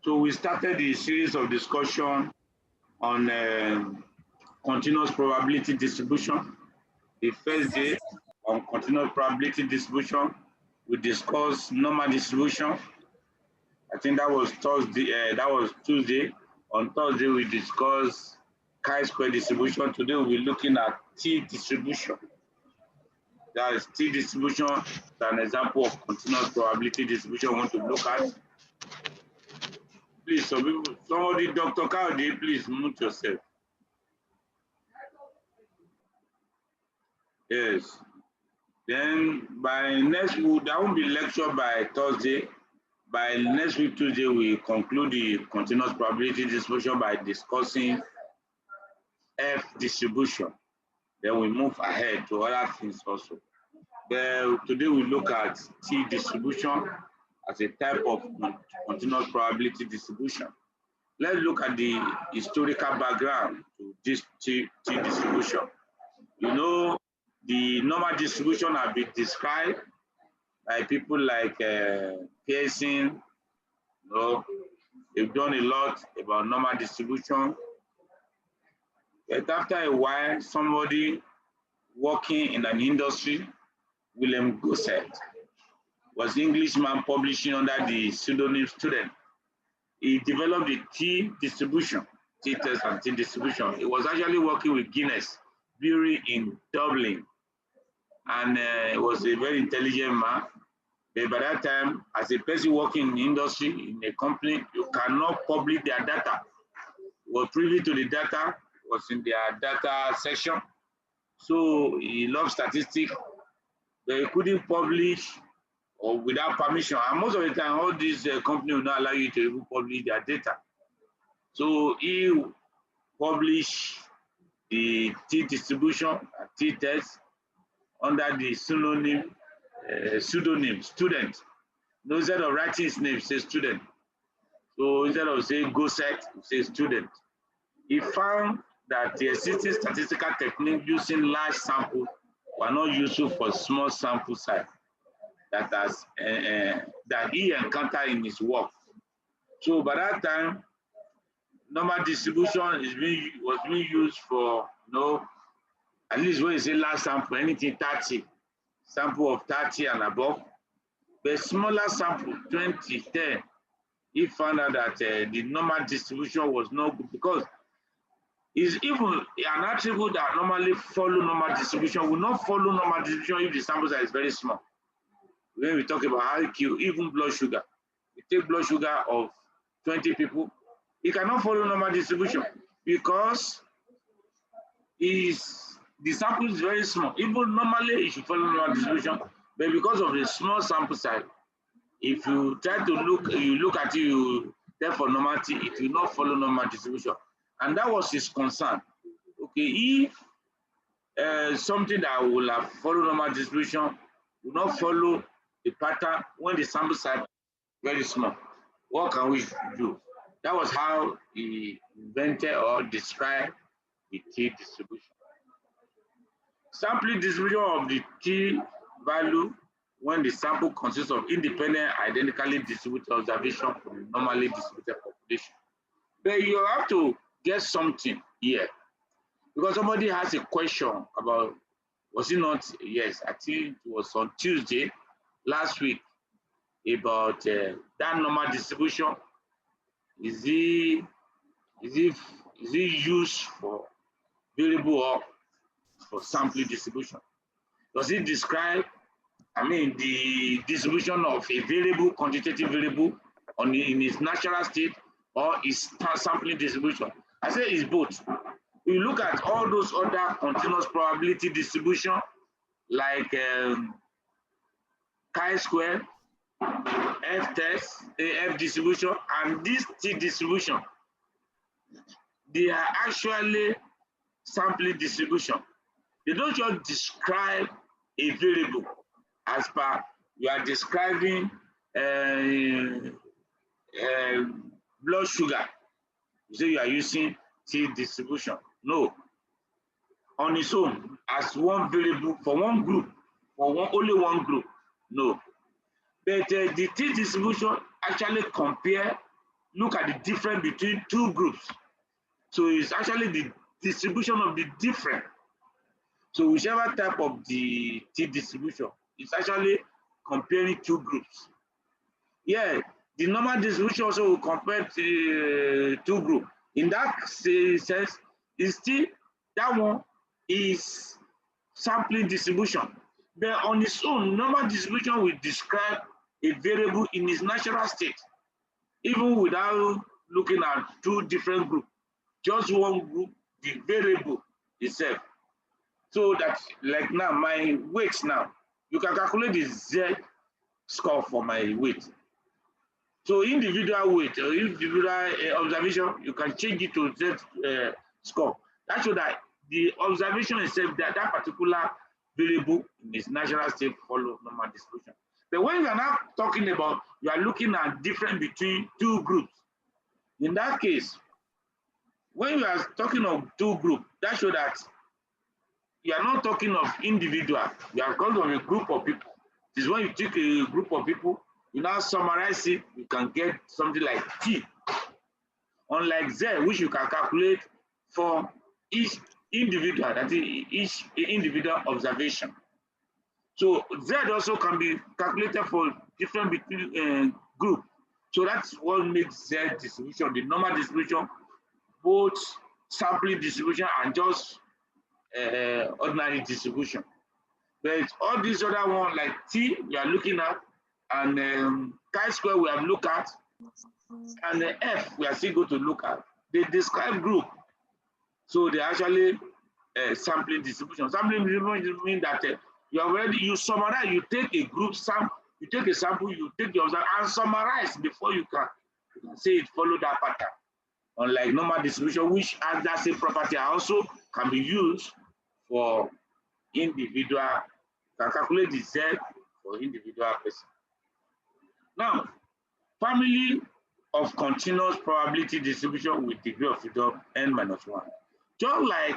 So we started the series of discussion on continuous probability distribution. The first day on continuous probability distribution, we discussed normal distribution. I think that was Thursday. That was Tuesday. On Thursday, we discussed chi-square distribution. Today, we'll be looking at T distribution. That is T distribution. An example of continuous probability distribution we want to look at. Please, somebody, Dr. Kaudi, please mute yourself. Yes. Then by next week, that won't be lecture by Thursday. By next week, Tuesday, we conclude the continuous probability distribution by discussing F distribution. Then we move ahead to other things also. Today we look at T distribution as a type of continuous probability distribution. Let's look at the historical background to this T distribution. You know, the normal distribution has been described by people like Pearson. You know, they've done a lot about normal distribution. But after a while, somebody working in an industry, William Gosset, was Englishman publishing under the pseudonym Student. He developed the T distribution, T test and T distribution. He was actually working with Guinness Brewery in Dublin. And he was a very intelligent man. But by that time, as a person working in the industry, in a company, you cannot publish their data. He was privy to the data, was in their data section. So he loved statistics, but he couldn't publish or without permission. And most of the time, all these companies will not allow you to even publish their data. So he published the T distribution, T test, under the pseudonym Student. No, instead of writing his name, say Student. So instead of saying Gosset, say Student. He found that the existing statistical technique using large samples were not useful for small sample size that he encountered in his work. So by that time, normal distribution was being used for, you know, at least when you say large sample, anything 30, sample of 30 and above. But smaller sample, 20, 10, he found out that the normal distribution was not good because it's even an attribute that normally follow normal distribution will not follow normal distribution if the sample size is very small. When we talk about IQ, even blood sugar, we take blood sugar of 20 people, it cannot follow normal distribution because the sample is very small. Even normally it should follow normal distribution, but because of the small sample size, if you try to look at it, you therefore normality, it will not follow normal distribution. And that was his concern. Okay, if something that will have followed normal distribution will not follow the pattern when the sample size is very small, what can we do? That was how he invented or described the T distribution. Sampling distribution of the T value when the sample consists of independent, identically distributed observation from a normally distributed population. But you have to get something here because somebody has a question about, was it not? Yes, I think it was on Tuesday last week about that normal distribution. Is it used for variable or for sampling distribution? Does it describe, the distribution of a variable, quantitative variable in its natural state, or is sampling distribution? I say it's both. You look at all those other continuous probability distribution, like chi-square, F test, F distribution, and this T distribution, they are actually sampling distribution. They don't just describe a variable as per you are describing blood sugar. You say you are using T distribution. No. On its own, as one variable for one group for only one group. No. But the t distribution actually look at the difference between two groups. So it's actually the distribution of the difference. So whichever type of the t distribution, it's actually comparing two groups. Yeah, the normal distribution also will compare two groups. In that sense, it's still that one is sampling distribution. But on its own, normal distribution will describe a variable in its natural state, even without looking at two different groups. Just one group, the variable itself. So that, like now, my weight now, you can calculate the Z score for my weight. So individual weight or individual observation, you can change it to Z score. That shows that the observation itself, that particular variable in its natural state follow normal distribution. But when you are now talking about, you are looking at difference between two groups. In that case, when you are talking of two groups, that shows that you are not talking of individual, you are talking of a group of people. This is when you take a group of people, you now summarize it, you can get something like T. Unlike Z, which you can calculate for each individual, that is each individual observation. So Z also can be calculated for different between group. So that's what makes Z distribution, the normal distribution, both sampling distribution and just ordinary distribution. But all these other ones like T we are looking at, and chi-square we have looked at, and F we are still going to look at. They describe group. So they actually sampling distribution. Sampling distribution means that you summarize, you take a group sample, you take a sample, you take the observation and summarize before you can say it follow that pattern. Unlike normal distribution, which has that same property, also can be used for individual, can calculate the Z for individual person. Now, family of continuous probability distribution with degree of freedom n-1. Just like,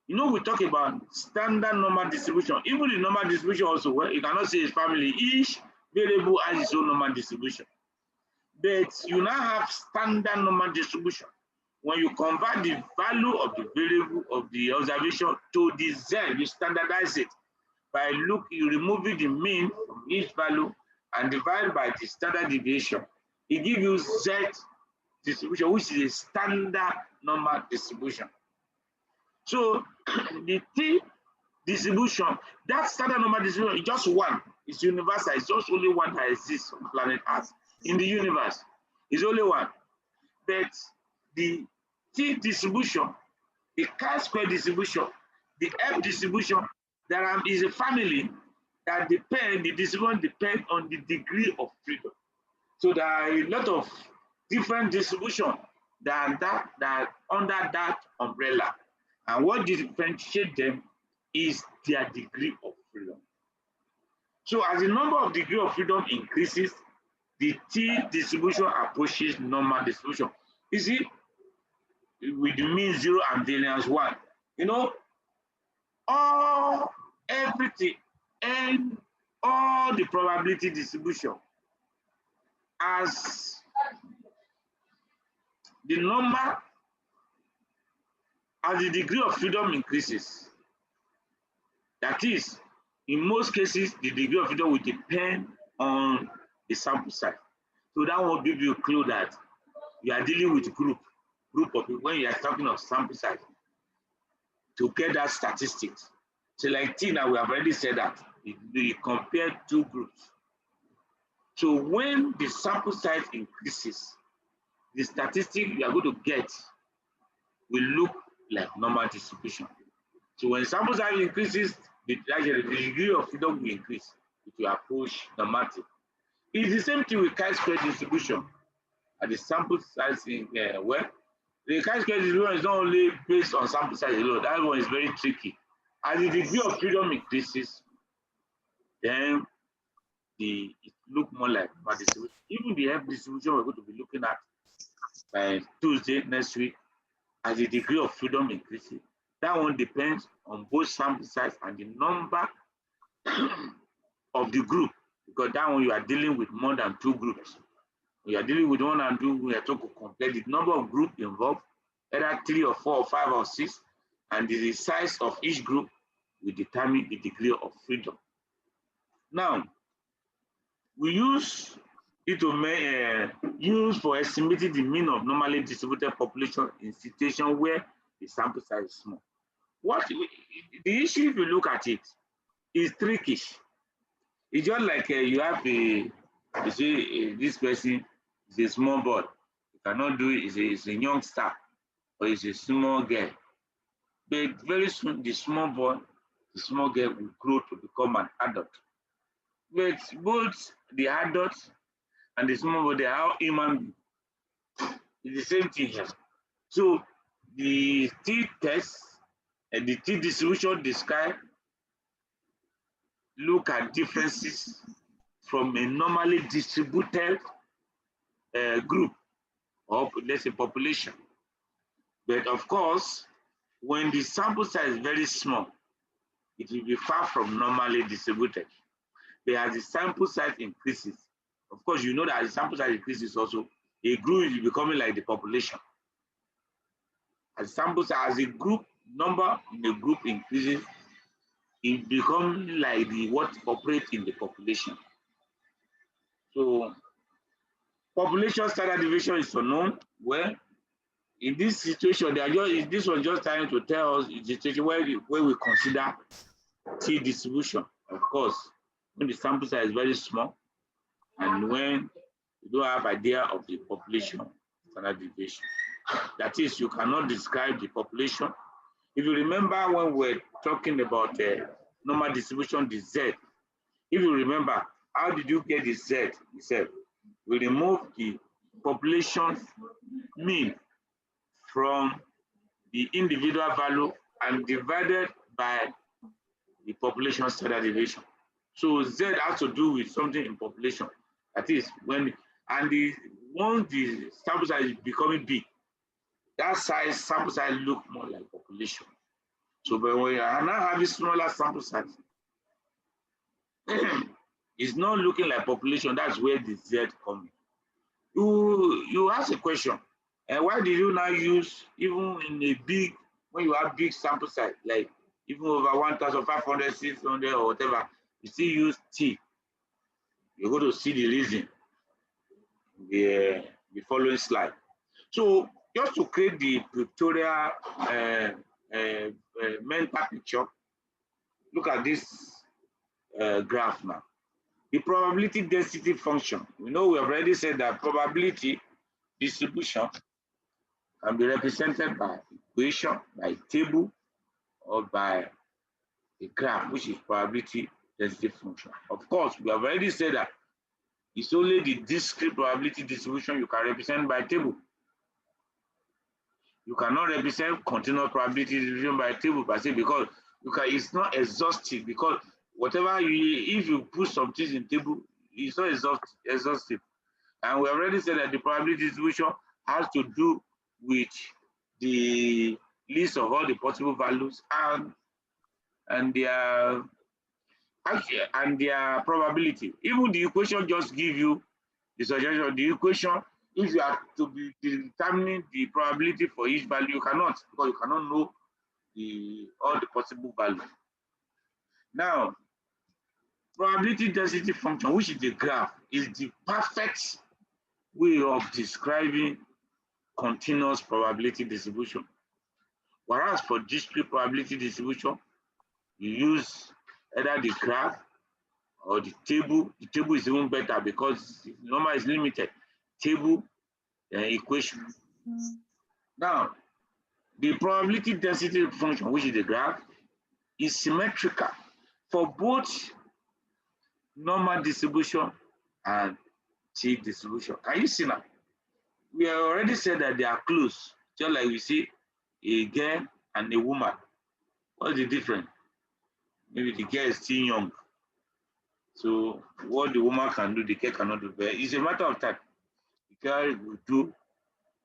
we talk about standard normal distribution. Even the normal distribution also, well, you cannot say it's family. Each variable has its own normal distribution. But you now have standard normal distribution. When you convert the value of the variable of the observation to the Z, you standardize it by removing the mean from each value and divide by the standard deviation. It gives you Z distribution, which is a standard normal distribution. So the T distribution, that standard normal distribution is just one. It's universal. It's just only one that exists on planet Earth. In the universe, it's only one. But the T distribution, the chi-square distribution, the F distribution, there is a family that the distribution depends on the degree of freedom. So there are a lot of different distribution that under that umbrella. And what differentiates them is their degree of freedom. So as the number of degree of freedom increases, the T distribution approaches normal distribution. You see, with the mean 0 and variance 1, everything and all the probability distribution, as the number, as the degree of freedom increases, that is, in most cases, the degree of freedom will depend on the sample size. So that will give you a clue that you are dealing with group of people when you are talking of sample size to get that statistics. So like T now, we have already said that we compare two groups. So when the sample size increases, the statistic you are going to get will look like normal distribution. So when sample size increases, the degree of freedom will increase. It will approach normality. It's the same thing with chi-square distribution. At the sample size in where the chi-square distribution is not only based on sample size alone. That one is very tricky. As the degree of freedom increases, then it look more like normal distribution. Even the F distribution we're going to be looking at by Tuesday next week, as the degree of freedom increases, that one depends on both sample size and the number of the group, because that one you are dealing with more than 2 groups. When you are dealing with 1 and 2, we are trying to compare the number of groups involved, either 3 or 4 or 5 or 6, and the size of each group will determine the degree of freedom. Now, we use it to use for estimating the mean of normally distributed population in situations where the sample size is small. What the issue, if you look at it, is tricky. It's just like you have you say this person is a small boy, you cannot do it, is a youngster, or is a small girl. But very soon, the small boy, the small girl will grow to become an adult. But both the adult and the small boy, they are human beings. It's the same thing here. So the T test and the T distribution describe look at differences from a normally distributed group, or let's say population. But of course, when the sample size is very small, it will be far from normally distributed. But as the sample size increases, of course, you know that as the sample size increases also, a group is becoming like the population. As sample size, as a group number in a group increases, it becomes like the what operates in the population. So population standard deviation is unknown. Well, in this situation, this one just trying to tell us the situation where we consider T distribution. Of course, when the sample size is very small, and when you don't have idea of the population standard deviation. That is, you cannot describe the population. If you remember when we're talking about normal distribution, the Z, if you remember, how did you get the Z itself? We remove the population mean from the individual value and divided by the population standard deviation. So Z has to do with something in population. That is when, and once the sample size is becoming big, that sample size look more like population. So when we are now having smaller sample size, it's not looking like population. That's where the Z comes. You ask a question, and why did you now use, even in a big, when you have big sample size, like even over 1,500, 600 or whatever, you still use T? You're going to see the reason in the following slide. So just to create the pictorial mental picture, look at this graph now. The probability density function. We know we have already said that probability distribution can be represented by equation, by table, or by a graph, which is probability density function. Of course, we have already said that it's only the discrete probability distribution you can represent by table. You cannot represent continuous probability distribution by table per se, because it's not exhaustive, because whatever if you put some things in table, it's not exhaustive. And we already said that the probability distribution has to do with the list of all the possible values and their probability. Even the equation just give you the suggestion of the equation. If you are to be determining the probability for each value, you cannot, because you cannot know all the possible values. Now, probability density function, which is the graph, is the perfect way of describing continuous probability distribution. Whereas for discrete probability distribution, you use either the graph or the table. The table is even better because the number is limited. Table, equation. Now, the probability density function, which is the graph, is symmetrical for both normal distribution and T distribution. Can you see now? We have already said that they are close, just like we see a girl and a woman. What's the difference? Maybe the girl is still young. So what the woman can do, the girl cannot do. But it's a matter of time. The girl will do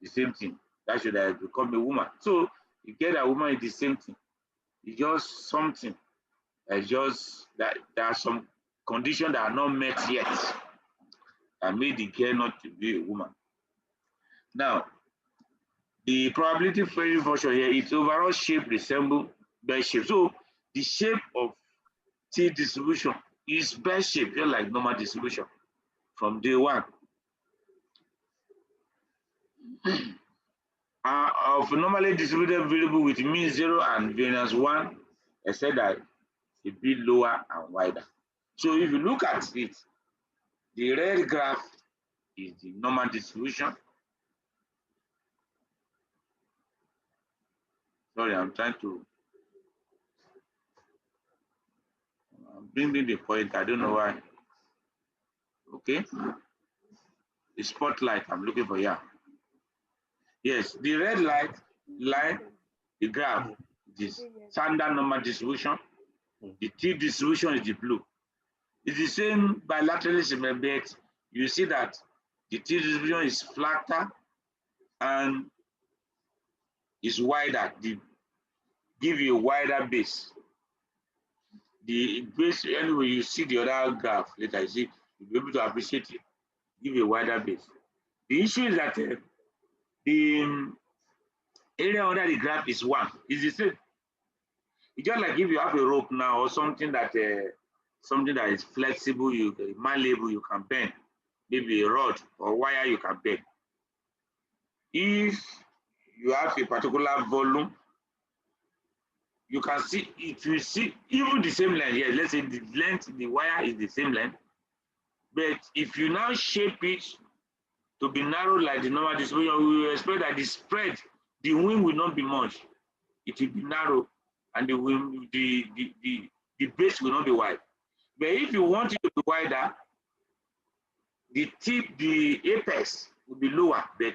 the same thing. That should have become a woman. So the girl and woman is the same thing. It's just something. It's just that there are some conditions that are not met yet that made the girl not to be a woman. Now, the probability favoring function here, its overall shape resembles bell shape. So the shape of T distribution is bell shape, just like normal distribution from day one. Of normally distributed variable with mean 0 and variance 1, except that a bit lower and wider. So if you look at it, the red graph is the normal distribution. Sorry, I'm trying to bring in the point. I don't know why. Okay. The spotlight I'm looking for here. Yes, the red line, the graph, this standard normal distribution. The T distribution is the blue. It's the same bilateralism, but you see that the T distribution is flatter and is wider. They give you a wider base. The base, anyway, you see the other graph later, you see, you'll be able to appreciate it, give you a wider base. The issue is that the area under the graph is 1. It's the same. It's just like if you have a rope now or something that is flexible, malleable, you can bend. Maybe a rod or wire you can bend. If you have a particular volume, you can see it will see even the same length. Yeah, let's say the length, the wire is the same length. But if you now shape it to be narrow like the normal distribution, we will expect that the spread, the wing will not be much. It will be narrow and the wing, the base will not be wide. But if you want it to be wider, the tip, the apex will be lower, but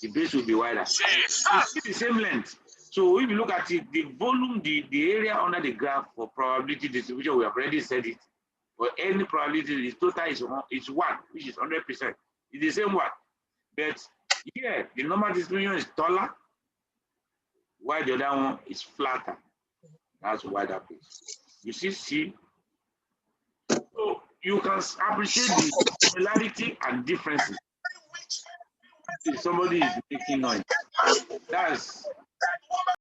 the base will be wider. It's the same length. So if you look at it, the volume, the area under the graph for probability distribution, we have already said it. For any probability, the total is 1, which is 100%. It's the same one. But here, the normal distribution is taller, while the other one is flatter. That's wider base. You see C. So you can appreciate the similarity and differences. If somebody is making noise, that's